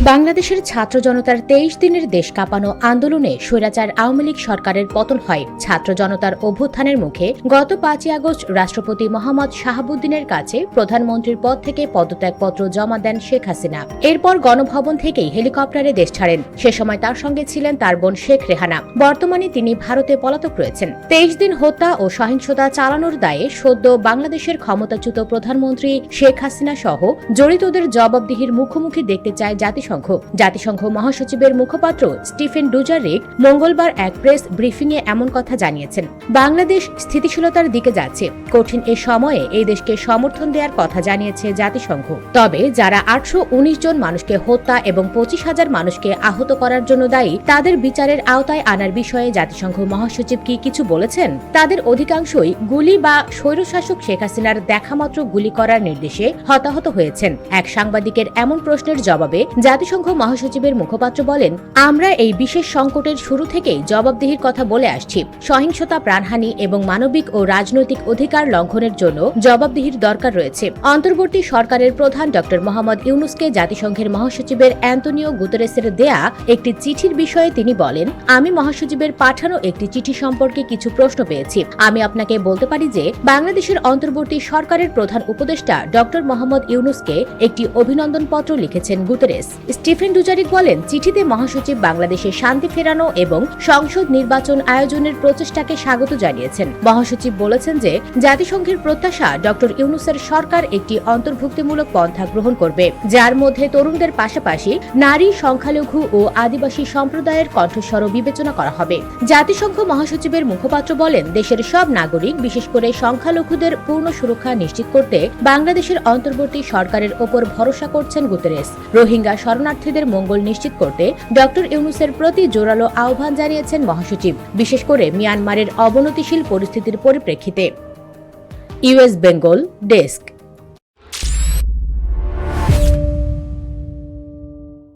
বাংলাদেশের ছাত্র জনতার ২৩ দিনের দেশ কাঁপানো আন্দোলনে স্বৈরাচার আওয়ামী লীগ সরকারের পতন হয়। ছাত্র জনতার অভ্যুত্থানের মুখে গত ৫ই আগস্ট রাষ্ট্রপতি মোহাম্মদ শাহাবুদ্দিনের কাছে প্রধানমন্ত্রীর পদ থেকে পদত্যাগপত্র জমা দেন শেখ হাসিনা। এরপর গণভবন থেকেই হেলিকপ্টারে দেশ ছাড়েন। সে সময় তার সঙ্গে ছিলেন তার বোন শেখ রেহানা। বর্তমানে তিনি ভারতে পলাতক রয়েছেন। ২৩ দিন হত্যা ও সহিংসতা চালানোর দায়ে সদ্য বাংলাদেশের ক্ষমতাচ্যুত প্রধানমন্ত্রী শেখ হাসিনা সহ জড়িতদের জবাবদিহির মুখোমুখি দেখতে চায় জাতিসংঘ মহাসচিবের মুখপাত্র স্টিফেন ডুজারিক মঙ্গলবার এক প্রেস ব্রিফিংয়ে এমন কথা জানিয়েছেন। বাংলাদেশ স্থিতিশীলতার দিকে যাচ্ছে। কঠিন এ সময়ে এই দেশকে সমর্থন দেওয়ার কথা জানিয়েছে জাতিসংঘ। তবে যারা ৮১৯ জন মানুষকে হত্যা এবং ২৫,০০০ মানুষকে আহত করার জন্য দায়ী তাদের বিচারের আওতায় আনার বিষয়ে জাতিসংঘ মহাসচিব কি কিছু বলেছেন? তাদের অধিকাংশই গুলি বা স্বৈরশাসক শেখ হাসিনার দেখামাত্র গুলি করার নির্দেশে হতাহত হয়েছেন। এক সাংবাদিকের এমন প্রশ্নের জবাবে জাতিসংঘ মহাসচিবের মুখপাত্র বলেন, আমরা এই বিশেষ সংকটের শুরু থেকেই জবাবদিহির কথা বলে আসছি। সহিংসতা, প্রাণহানি এবং মানবিক ও রাজনৈতিক অধিকার লঙ্ঘনের জন্য জবাবদিহির দরকার রয়েছে। অন্তর্বর্তী সরকারের প্রধান ড মোহাম্মদ ইউনূসকে জাতিসংঘের মহাসচিবের অ্যান্তোনিও গুতেরেসের দেয়া একটি চিঠির বিষয়ে তিনি বলেন, আমি মহাসচিবের পাঠানো একটি চিঠি সম্পর্কে কিছু প্রশ্ন পেয়েছি। আমি আপনাকে বলতে পারি যে বাংলাদেশের অন্তর্বর্তী সরকারের প্রধান উপদেষ্টা ড মোহাম্মদ ইউনূসকে একটি অভিনন্দন পত্র লিখেছেন গুতেরেস। স্টিফেন ডুজারিক বলেন, চিঠিতে মহাসচিব বাংলাদেশে শান্তি ফেরানো এবং সংসদ নির্বাচন আয়োজনের প্রচেষ্টাকে স্বাগত জানিয়েছেন। মহাসচিব বলেছেন যে জাতিসংঘের প্রত্যাশা ড ইউনূসের সরকার একটি অন্তর্ভুক্তিমূলক পন্থা গ্রহণ করবে, যার মধ্যে তরুণদের পাশাপাশি নারী, সংখ্যালঘু ও আদিবাসী সম্প্রদায়ের কণ্ঠস্বরও বিবেচনা করা হবে। জাতিসংঘ মহাসচিবের মুখপাত্র বলেন, দেশের সব নাগরিক, বিশেষ করে সংখ্যালঘুদের পূর্ণ সুরক্ষা নিশ্চিত করতে বাংলাদেশের অন্তর্বর্তী সরকারের ওপর ভরসা করছেন গুতেরেস। রোহিঙ্গা শরণার্থীদের মঙ্গল নিশ্চিত করতে ড ইউনূসের প্রতি জোরালো আহ্বান জানিয়েছেন মহাসচিব, বিশেষ করে মিয়ানমারের অবনতিশীল পরিস্থিতির পরিপ্রেক্ষিতে। US Bengal desk.